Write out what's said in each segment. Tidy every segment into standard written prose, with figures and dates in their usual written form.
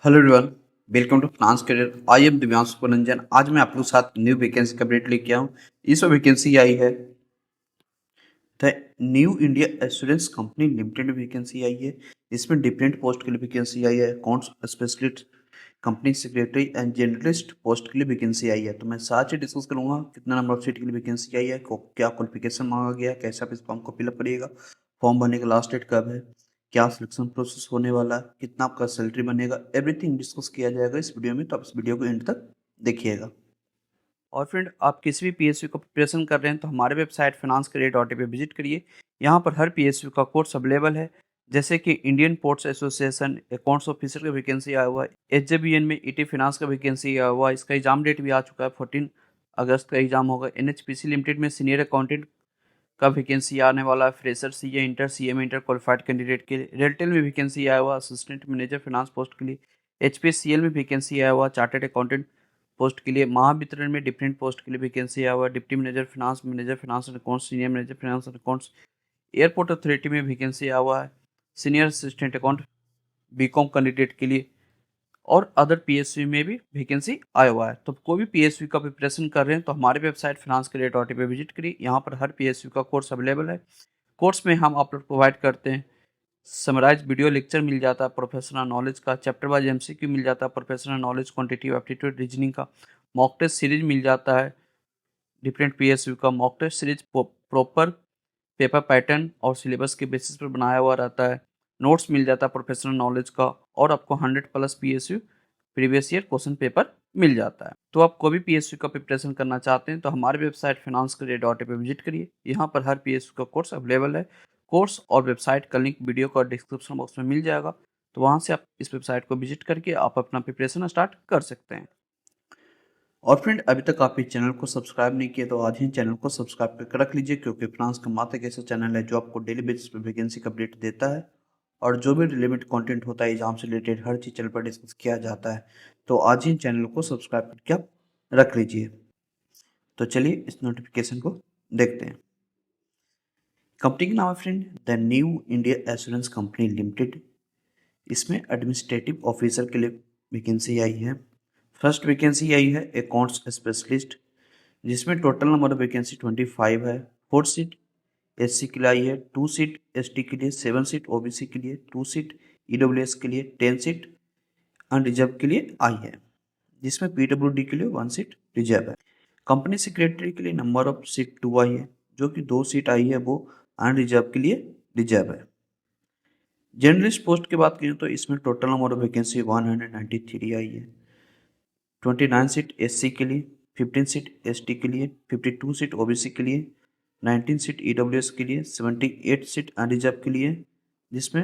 Hello everyone, welcome to finance career. I am Divyanshu Puranjan. आज मैं आपके साथ न्यू वैकेंसी का अपडेट लेके आया हूँ। इस वैकेंसी आई है the new India assurance company limited vacancy आई है। इसमें डिफरेंट पोस्ट के लिए वैकेंसी आई है। Accounts specialist, company secretary and journalist post के लिए वैकेंसी आई है। तो मैं साथ ही डिस्कस करूंगा कितना नंबर ऑफ सीट के लिए वैकेंसी आई है, क्या क्वालिफिकेशन मांगा गया है, कैसे आप इस फॉर्म को फिलअप करिएगा, फॉर्म भरने का लास्ट डेट कब है, क्या सिलेक्शन प्रोसेस होने वाला है, कितना आपका सैलरी बनेगा, एवरीथिंग डिस्कस किया जाएगा इस वीडियो में। तो आप इस वीडियो को एंड तक देखिएगा। और फ्रेंड, आप किसी भी पीएसयू का प्रिपरेशन कर रहे हैं तो हमारे वेबसाइट finance career.in पे विजिट करिए। यहाँ पर हर पीएसयू का कोर्स अवेलेबल है, जैसे कि Indian ports association accounts officer का वैकेंसी आया हुआ है, एचजेबीएन में ईटी फाइनेंस का वैकेंसी आया हुआ है। इसका एग्जाम डेट भी आ चुका है, 14 अगस्त का एग्जाम होगा। एनएचपीसी लिमिटेड में सीनियर अकाउंटेंट का वैकेंसी आने वाला है, फ्रेशर सीए इंटर सीए में इंटर क्वालिफाइड कैंडिडेट के लिए। रेलटेल में वैकेंसी आया हुआ असिस्टेंट मैनेजर फाइनेंस पोस्ट के लिए। एचपीसीएल में वैकेंसी आया हुआ चार्टर्ड अकाउंटेंट पोस्ट के लिए। महावितरण में डिफरेंट पोस्ट के लिए वैकेंसी आया हुआ deputy manager finance and accounts, senior manager finance and accounts. Airport authority में वैकेंसी आया हुआ है senior assistant account BCom candidate के लिए। और अदर पीएसयू में भी वैकेंसी आया हुआ है। तो कोई भी पीएसयू का प्रिपरेशन कर रहे हैं तो हमारे वेबसाइट finance career.in पे विजिट करिए। यहाँ पर हर पीएसयू का कोर्स अवेलेबल है। कोर्स में हम आप लोग प्रोवाइड करते हैं समराइज वीडियो लेक्चर मिल जाता है, प्रोफेशनल नॉलेज का चैप्टर वाइज एमसीक्यू मिल जाता है, professional knowledge quantitative aptitude reasoning का मॉक टेस्ट सीरीज मिल जाता है। डिफरेंट पीएसयू का mock test series proper paper pattern और सिलेबस के बेसिस पर बनाया हुआ रहता है। नोट्स मिल जाता है प्रोफेशनल नॉलेज का, और आपको 100+ PSU previous year question paper मिल जाता है। तो आप कोई भी पीएसयू का प्रिपरेशन करना चाहते हैं तो हमारे वेबसाइट finance career.in पे विजिट करिए। यहाँ पर हर पीएसयू का कोर्स अवेलेबल है। कोर्स और वेबसाइट का लिंक वीडियो का डिस्क्रिप्शन बॉक्स में मिल जाएगा। तो वहाँ से आप इस वेबसाइट को विजिट करके आप अपना प्रिपरेशन स्टार्ट कर सकते हैं। और फ्रेंड, अभी तक आप इस चैनल को सब्सक्राइब नहीं किए तो आज ही चैनल को सब्सक्राइब करके रख लीजिए, क्योंकि फ्रांस का मात्र एक ऐसा चैनल है जो आपको डेली बेसिस पे वैकेंसी का अपडेट देता है, और जो भी रिलेवेंट कंटेंट होता है एग्जाम से रिलेटेड हर चीज़ चैनल पर डिस्कस किया जाता है। तो आज ही चैनल को सब्सक्राइब करके आप रख लीजिए। तो चलिए इस नोटिफिकेशन को देखते हैं। कंपनी का नाम है friend the new India assurance company limited. इसमें एडमिनिस्ट्रेटिव ऑफिसर के लिए वैकेंसी आई है। फर्स्ट वैकेंसी आई है अकाउंट्स स्पेशलिस्ट, जिसमें टोटल नंबर ऑफ वैकेंसी 25 है। 4 सीट एससी के लिए आई है, 2 सीट एसटी के लिए, 7 सीट ओबीसी के लिए, 2 सीट ईडब्ल्यूएस के लिए, 10 सीट अनरिजर्व के लिए आई है, जिसमें पीडब्ल्यूडी के लिए 1 सीट रिजर्व है। कंपनी सेक्रेटरी के लिए नंबर ऑफ सीट 2 आई है, जो कि 2 सीट आई है वो अनरिजर्व के लिए रिजर्व है। जर्नलिस्ट पोस्ट की बात करें तो इसमें टोटल नंबर ऑफ वैकेंसी 193 आई है। 29 सीट एससी के लिए, 15 सीट एसटी के लिए, 52 सीट ओबीसी के लिए, 19 सीट ईडब्ल्यूएस के लिए, 78 सीट अनरिजर्व के लिए, जिसमें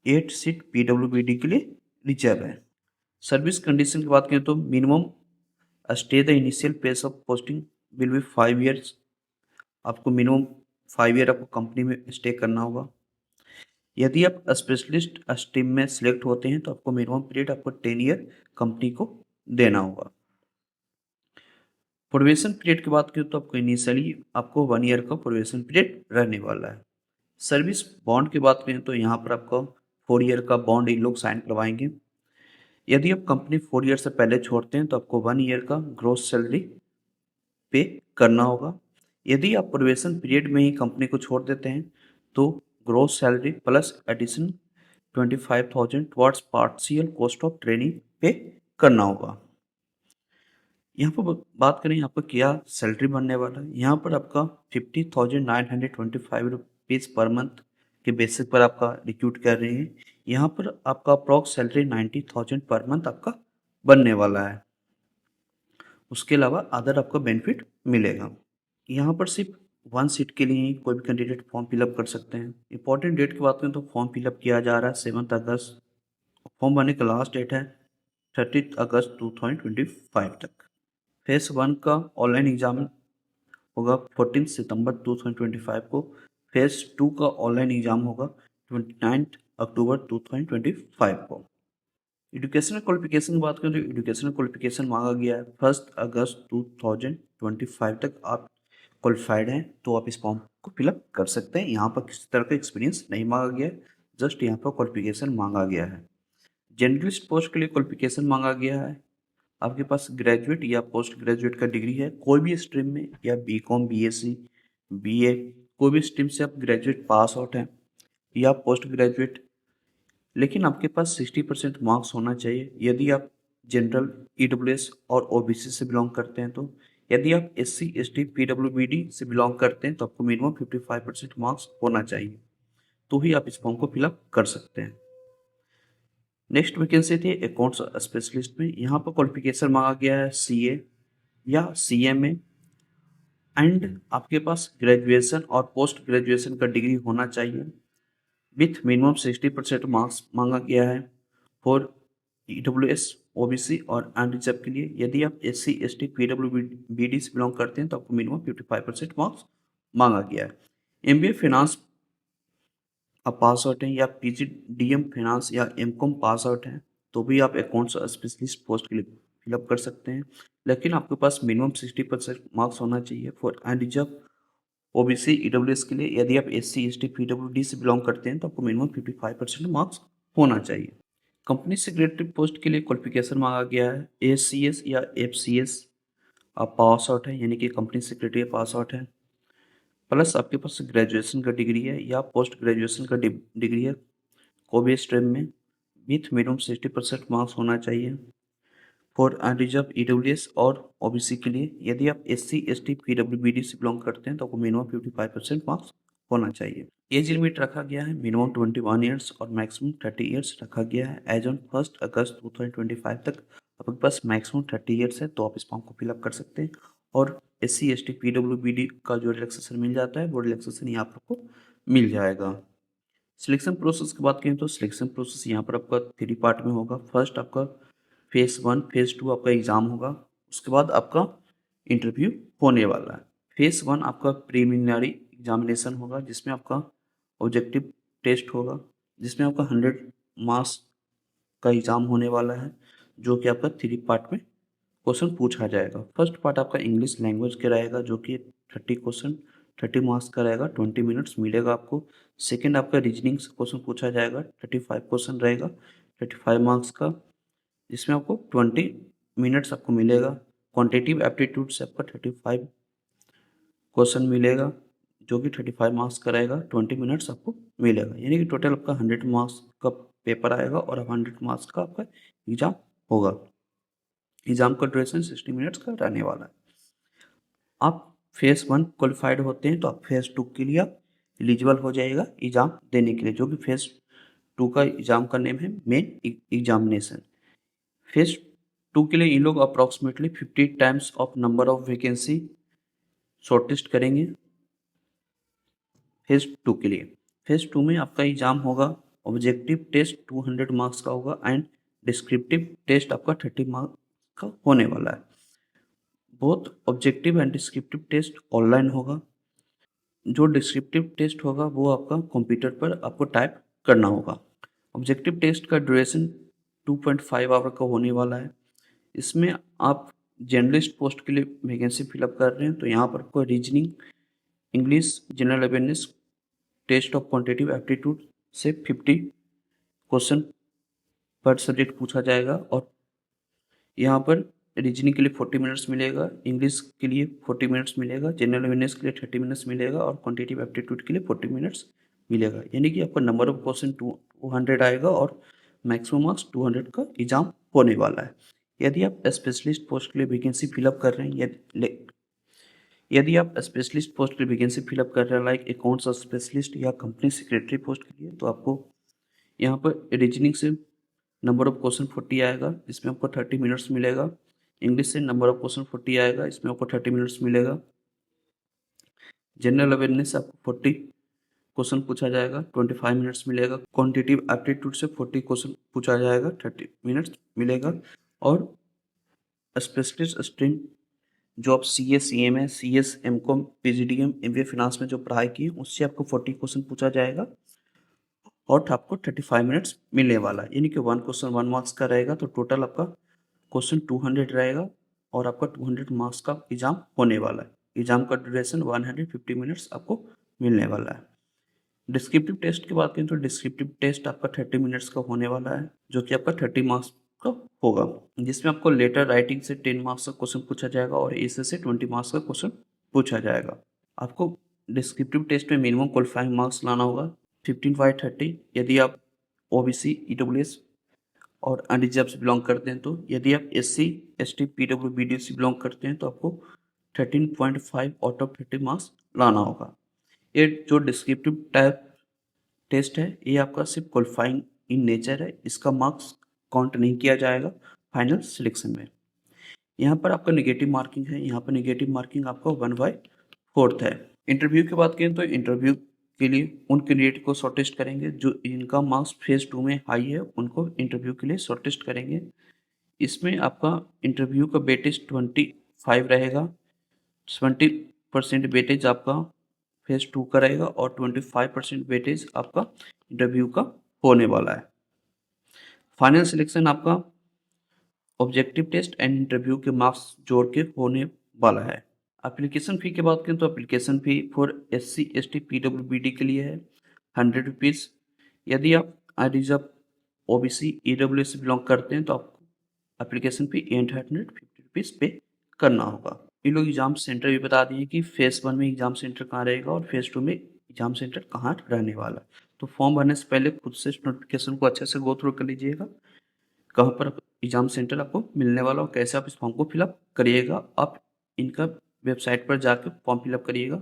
8 सीट पीडब्ल्यूबीडी के लिए रिजर्व है। सर्विस कंडीशन की बात करें तो minimum stay the initial pace of posting will be 5 years. आपको मिनिमम 5 ईयर आपको कंपनी में स्टे करना होगा। यदि आप स्पेशलिस्ट स्ट्रीम में सिलेक्ट होते हैं तो आपको मिनिमम पीरियड आपको 10 ईयर कंपनी को देना होगा। प्रोबेशन पीरियड की बात करें तो आपको इनिशियली आपको 1 ईयर का प्रोबेशन पीरियड रहने वाला है। सर्विस बॉन्ड की बात करें तो यहाँ पर आपको 4 ईयर का बॉन्ड इन लोग साइन करवाएंगे। यदि आप कंपनी 4 ईयर से पहले छोड़ते हैं तो आपको 1 ईयर का ग्रोस सैलरी पे करना होगा। यदि आप प्रोबेशन पीरियड में ही कंपनी को छोड़ देते हैं तो gross salary plus addition 25,000 towards partial cost of training pay करना होगा। यहाँ पर बात करें आपका क्या सैलरी बनने वाला है। यहाँ पर आपका 50,925 रुपीज़ पर मंथ के बेसिस पर आपका रिक्रूट कर रहे हैं। यहाँ पर आपका अप्रॉक्स सैलरी 90,000 पर मंथ आपका बनने वाला है। उसके अलावा अदर आपका बेनिफिट मिलेगा। यहाँ पर सिर्फ 1 सीट के लिए ही कोई भी कैंडिडेट फॉर्म फिलअप कर सकते हैं। इंपॉर्टेंट डेट की बात करें तो फॉर्म फिलअप किया जा रहा है 7 अगस्त। फॉर्म भरने का लास्ट डेट है 30 अगस्त 2025 तक। फेज 1 का ऑनलाइन एग्जाम होगा 14 सितंबर 2025 को। फेज 2 का ऑनलाइन एग्जाम होगा 29 अक्टूबर 2025 को। एजुकेशनल क्वालिफिकेशन की बात करें तो एजुकेशनल क्वालिफिकेशन मांगा गया है 1 अगस्त 2025 तक आप क्वालिफाइड हैं तो आप इस फॉर्म को फिलअप कर सकते हैं। यहाँ पर किसी तरह का एक्सपीरियंस नहीं मांगा गया है, जस्ट यहाँ पर क्वालिफिकेशन मांगा गया है। जनरलिस्ट पोस्ट के लिए क्वालिफिकेशन मांगा गया है, आपके पास ग्रेजुएट या पोस्ट ग्रेजुएट का डिग्री है कोई भी स्ट्रीम में, या बीकॉम, बीएससी, बीए, कोई भी स्ट्रीम से आप ग्रेजुएट पास आउट हैं या पोस्ट ग्रेजुएट, लेकिन आपके पास 60% मार्क्स होना चाहिए यदि आप जनरल, ईडब्ल्यूएस और ओबीसी से बिलोंग करते हैं। तो यदि आप एससी, एसटी, पीडब्ल्यूबीडी से बिलोंग करते हैं तो आपको मिनिमम 55% मार्क्स होना चाहिए, तो ही आप इस फॉर्म को फिलअप कर सकते हैं। नेक्स्ट वैकेंसी थी अकाउंट्स स्पेशलिस्ट में। यहाँ पर क्वालिफिकेशन मांगा गया है सीए या सीएमए एंड आपके पास ग्रेजुएशन और पोस्ट ग्रेजुएशन का डिग्री होना चाहिए विथ मिनिमम 60% मार्क्स मांगा गया है फॉर ईडब्ल्यूएस, ओबीसी और अनरिजर्व के लिए। यदि आप एससी, एसटी, पीडब्ल्यूबीडी से बिलोंग करते हैं तो आपको मिनिमम 55% मार्क्स मांगा गया है। एमबीए फाइनेंस आप पास आउट हैं या पीजीडीएम फाइनेंस या एमकॉम पास आउट हैं तो भी आप अकाउंट्स स्पेशलिस्ट पोस्ट के लिए फिलअप कर सकते हैं, लेकिन आपके पास मिनिमम 60% मार्क्स होना चाहिए फॉर अनरिजर्व, ओबीसी, ईडब्ल्यूएस के लिए। यदि आप एससी, एसटी, पीडब्ल्यूडी से बिलोंग करते हैं तो आपको मिनिमम 55% मार्क्स होना चाहिए। कंपनी सेक्रेटरी पोस्ट के लिए क्वालिफिकेशन मांगा गया है एसीएस या एफसीएस आप पास आउट है, यानी कि कंपनी सेक्रेटरी पास आउट है, प्लस आपके पास ग्रेजुएशन का डिग्री है या पोस्ट ग्रेजुएशन का डिग्री है कोई भी स्ट्रीम में विथ मिनिमम 60% मार्क्स होना चाहिए फॉर अनरिजर्व, ईडब्ल्यूएस और ओबीसी के लिए। यदि आप एससी, एसटी, पीडब्ल्यूबीडी से बिलोंग करते हैं तो आपको मिनिमम 55% मार्क्स होना चाहिए। एज लिमिट रखा गया है मिनिमम 21 ईयर्स और मैक्सिमम 30 ईयर्स रखा गया है। एज ऑन 1 अगस्त 2025 तक आपके पास मैक्सिमम 30 ईयर्स है, तो आप इस फॉर्म को फिलअप कर सकते हैं। और एससी, एसटी, पीडब्ल्यूबीडी का जो रिलैक्सेशन मिल जाता है वो रिलैक्सेशन यहाँ पर आपको मिल जाएगा। सिलेक्शन प्रोसेस की बात करें तो सिलेक्शन प्रोसेस यहाँ पर आपका 3 पार्ट में होगा। फर्स्ट आपका फेज़ 1, फेज़ 2 आपका एग्ज़ाम होगा, उसके बाद आपका इंटरव्यू होने वाला है। फेज़ 1 आपका प्रीलिमिनरी एग्जामिनेशन होगा जिसमें आपका ऑब्जेक्टिव टेस्ट होगा, जिसमें आपका 100 मार्क्स का एग्ज़ाम होने वाला है, जो कि आपका 3 पार्ट में क्वेश्चन पूछा जाएगा। फर्स्ट पार्ट आपका इंग्लिश लैंग्वेज का रहेगा जो कि 30 क्वेश्चन 30 मार्क्स का रहेगा, 20 मिनट्स मिलेगा आपको। सेकेंड आपका रीजनिंग से क्वेश्चन पूछा जाएगा, 35 क्वेश्चन रहेगा, 35 मार्क्स का, जिसमें आपको 20 मिनट्स आपको मिलेगा। क्वांटिटिव एप्टीट्यूड से आपका 35 क्वेश्चन मिलेगा जो कि 35 मार्क्स का रहेगा, 20 मिनट्स आपको मिलेगा, यानी कि टोटल आपका 100 मार्क्स का पेपर आएगा और 100 मार्क्स का आपका एग्जाम होगा। एग्जाम का ड्यूरेशन 60 मिनट्स का रहने वाला है। आप फेज़ 1 क्वालिफाइड होते हैं तो आप फेज़ 2 के लिए आप एलिजिबल हो जाएगा एग्ज़ाम देने के लिए, जो कि फेज़ 2 का एग्ज़ाम का नेम है मेन एग्जामिनेशन। फेज़ 2 के लिए ये लोग approximately 50 times of number of vacancy shortlist करेंगे। फेज़ 2 के लिए फेज़ 2 में आपका एग्जाम होगा, ऑब्जेक्टिव टेस्ट 200 मार्क्स का होगा एंड डिस्क्रिप्टिव टेस्ट आपका 30 मार्क्स का होने वाला है। Both objective and descriptive test online होगा। जो डिस्क्रिप्टिव टेस्ट होगा वो आपका कंप्यूटर पर आपको टाइप करना होगा। ऑब्जेक्टिव टेस्ट का ड्यूरेशन 2.5 आवर का होने वाला है। इसमें आप जर्नलिस्ट पोस्ट के लिए वैकेंसी फिलअप कर रहे हैं तो यहाँ पर आपको reasoning, English, general awareness, test of quantitative aptitude से 50 क्वेश्चन पर सब्जेक्ट पूछा जाएगा और यहाँ पर रीजनिंग के लिए 40 मिनट्स मिलेगा, इंग्लिश के लिए 40 मिनट्स मिलेगा, जनरल अवेयरनेस के लिए 30 मिनट्स मिलेगा और क्वांटिटिव एप्टीट्यूड के लिए 40 मिनट्स मिलेगा, यानी कि आपका नंबर ऑफ क्वेश्चन 200 आएगा और मैक्सिमम मार्क्स 200 का एग्जाम होने वाला है। यदि आप स्पेशलिस्ट पोस्ट के लिए वैकेंसी फिलअप कर रहे हैं, यदि आप स्पेशलिस्ट पोस्ट के लिए वैकेंसी फिलअप कर रहे हैं लाइक अकाउंट्स स्पेशलिस्ट या कंपनी सेक्रेटरी पोस्ट के लिए, तो आपको यहाँ पर रीजनिंग से नंबर ऑफ क्वेश्चन 40 आएगा, इसमें आपको 30 मिनट्स मिलेगा। इंग्लिश से नंबर ऑफ क्वेश्चन 40 आएगा, इसमें आपको 30 मिनट्स मिलेगा। जनरल अवेयरनेस से आपको 40 क्वेश्चन पूछा जाएगा, 25 मिनट्स मिलेगा। क्वांटिटिव एप्टीट्यूड से 40 क्वेश्चन पूछा जाएगा, 30 मिनट्स मिलेगा। और स्पेशलिस्ट स्ट्रीम जो आप C S, C M S, C S, M com, P G D M, M B A finance में जो पढ़ाई की उससे आपको 40 क्वेश्चन पूछा जाएगा और आपको 35 मिनट्स मिलने वाला है, यानी कि 1 क्वेश्चन 1 मार्क्स का रहेगा, तो टोटल आपका क्वेश्चन 200 रहेगा और आपका 200 मार्क्स का एग्जाम होने वाला है। एग्जाम का ड्यूरेशन 150 मिनट्स आपको मिलने वाला है। डिस्क्रिप्टिव टेस्ट की बात करें तो डिस्क्रिप्टिव टेस्ट आपका 30 मिनट्स का होने वाला है, जो कि आपका 30 मार्क्स का होगा, जिसमें आपको लेटर राइटिंग से 10 मार्क्स का क्वेश्चन पूछा जाएगा और ऐसे से 20 मार्क्स का क्वेश्चन पूछा जाएगा। आपको डिस्क्रिप्टिव टेस्ट में मिनिमम क्वालिफाइंग मार्क्स लाना होगा 15/30 यदि आप ओबीसी, ईडब्ल्यूएस और अनरिजर्व से बिलोंग करते हैं। तो यदि आप एससी, एसटी, पीडब्ल्यूबीडी से बिलोंग करते हैं तो आपको 13.5 आउट ऑफ 30 मार्क्स लाना होगा। ये जो डिस्क्रिप्टिव टाइप टेस्ट है ये आपका सिर्फ क्वालिफाइंग इन नेचर है, इसका मार्क्स काउंट नहीं किया जाएगा फाइनल सिलेक्शन में। यहाँ पर आपका नेगेटिव मार्किंग है, यहाँ पर नेगेटिव मार्किंग आपका 1/4 है। इंटरव्यू की बात करें तो इंटरव्यू के लिए उन कैंडिडेट को शॉर्टलिस्ट करेंगे जो इनका मार्क्स फेज 2 में हाई है, उनको इंटरव्यू के लिए शॉर्टलिस्ट करेंगे। इसमें आपका इंटरव्यू का वेटेज 25 रहेगा, 70% वेटेज आपका फेज 2 का रहेगा और 25% वेटेज आपका इंटरव्यू का होने वाला है। फाइनल सिलेक्शन आपका ऑब्जेक्टिव टेस्ट एंड इंटरव्यू के मार्क्स जोड़ के होने वाला है। एप्लीकेशन फ़ी की बात करें तो application fee for SC, ST, PWBD के लिए है 100 रुपीज़। यदि आप अनरिजर्व, OBC, EWS से बिलोंग करते हैं तो आपको एप्लीकेशन फ़ी 850 रुपीज़ पे करना होगा। ये लोग एग्ज़ाम सेंटर भी बता दिए कि फेज़ 1 में एग्ज़ाम सेंटर कहाँ रहेगा और फेज़ 2 में एग्ज़ाम सेंटर कहाँ रहने वाला है। तो फॉर्म भरने से पहले खुद से नोटिफिकेशन को अच्छे से गो थ्रू कर लीजिएगा, कहाँ पर एग्ज़ाम सेंटर आपको मिलने वाला और कैसे आप इस फॉर्म को फिलअप करिएगा। आप इनका वेबसाइट पर जाकर फॉर्म फिलअप करिएगा,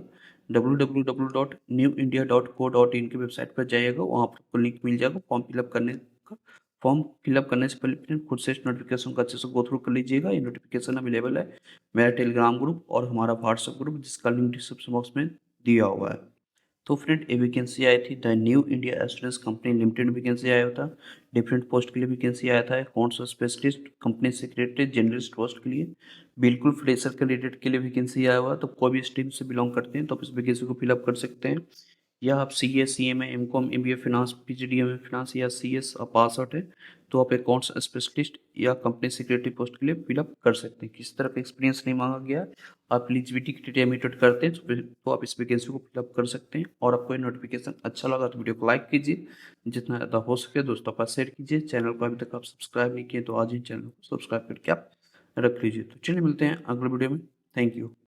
www.newindia.co.in की वेबसाइट पर जाइएगा, वहाँ पर आपको लिंक मिल जाएगा फॉर्म फिलअप करने का। फॉर्म फिलअप करने से पहले फ्रेंड खुद से इस नोटिफिकेशन को अच्छे से गो थ्रू कर लीजिएगा। ये नोटिफिकेशन अवेलेबल है मेरा टेलीग्राम ग्रुप और हमारा व्हाट्सएप ग्रुप, जिसका लिंक डिस्क्रिप्शन बॉक्स में दिया हुआ है। तो फ्रेंड ये वैकेंसी आई थी the new India assurance company limited vacancy आया था। डिफरेंट पोस्ट के लिए वैकेंसी आया था, accounts specialist, company secretary, journalist post के लिए, बिल्कुल फ्रेशर कैंडिडेट के लिए वैकेंसी आया हुआ। तो कोई भी स्ट्रीम से बिलोंग करते हैं तो आप इस वैकेंसी को फिलअप कर सकते हैं, या आप CA, CMA, MCOM, MBA finance, PGDM finance या CS पास आउट है तो आप अकाउंट्स स्पेशलिस्ट या कंपनी सेक्रेटरी पोस्ट के लिए फिलअप कर सकते हैं। किसी तरह का एक्सपीरियंस नहीं मांगा गया, आप एलिजिबिलिटी क्राइटेरिया मीट करते हैं तो आप इस वैकेंसी को फिलअप कर सकते हैं। और आपको ये नोटिफिकेशन अच्छा लगा तो वीडियो को लाइक कीजिए, जितना ज़्यादा हो सके दोस्तों के पास शेयर कीजिए। चैनल को अभी तक आप सब्सक्राइब नहीं किए तो आज ही चैनल को सब्सक्राइब करके आप रख लीजिए। तो चलिए मिलते हैं अगले वीडियो में। Thank you.